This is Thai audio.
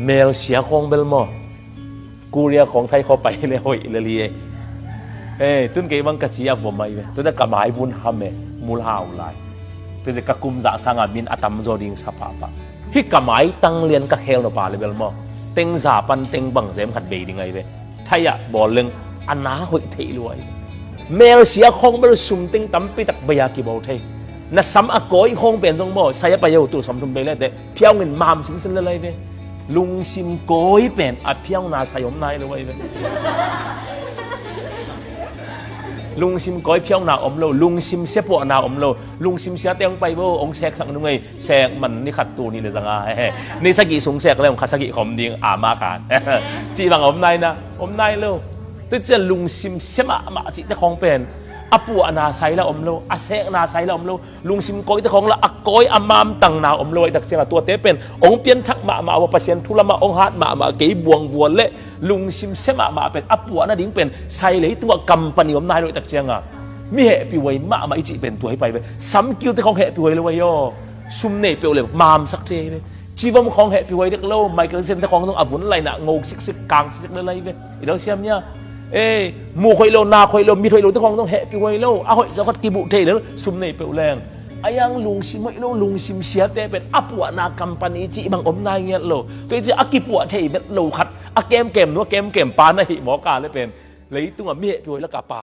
เมลเสียของเบลมอกูเรียของไทยเขาไปเลยหอยเลยลีตุนเกบังกะจีอาฟมาอีเวตุนกะหมายวุนหามเมมูลหาวลายตุนจะกะกุมจะสังอาบินอัตมโจดิงสภาพฮิกะหมายตั้งเลียนกะเฮลโนปาเลยเบลมอเต็งซาปันเต็งบังเซมขัดเบดิงไงเวไทยอะบอลเรื่องอันนาหอยเทลวยเมลเสียของเบลซุ่มเต็งตั้มปิตักเบียกิบเอาเทน่ะซ้ำอากอยคงเป็นตรงบ่ใส่ไปเอาตัวซ้ำทุนไปเลยแต่เพียงเงินมามสินเลยเวลุงซิมโกยเป็นอเพียงนาใส่ยมนายเลยเว้ยลุงซิมโกยเพียงนาอมโลลุงซิมเสียปวนาอมโลลุงซิมเสียเตียงไปบ่องแซกสักนึงไงแซกมันนี่ขัดตัวนี่เลยจังไงนี่สกิสงแซกแล้วของคาสกิของดิงอามาการจีบังอมนายนะอมนายเลยแต่จะลุงซิมเสียมาจิตของเป็นอปัวนาไซละอมโลอาเซกนาไซละอมโลลุงซิมโกยตะของละอากอยอามามตังนาอมโลไอ้ตักเจงตัวเตเป็นองเปียนทักมาว่าเปอร์เซ็นต์ทุละมาองฮัดมาเกยบวงวัวเละลุงซิมเสมาเป็นอปัวนาดิ้งเป็นไซเลยตัวกำปนิยมนายโดยตักเจงมีเหตุปิวยมาอิจิเป็นตัวให้ไปซ้ำกิ้วตะของเหตุปิวยเลยย่อซุมเนเปียวเลยมามสักเทไปชีวมของเหตุปิวยเด็กโลไมเคิลเซนตะของต้องอวุนอะไรนะงงซิกกลางซิกเลยไปอีเราเชื่อมเนี่ยมูคอยโลนาคอยโลมีคอยโลตะของต้องเหปิวยโลเอาหอยสักกิบุเทเลยซุมเนเปียวแรงอายังลุงซิมโลลุงซิมเสียเตเป็นอปัวนากัมปนิจิบังอมนายเงี้ยโลตัวจะอากิปัวเทเป็นโลขัดอาเกมนัวเกมปานะหิหมอกาเลยเป็นเลยตัวมีเหตุปิวยแล้วกับปา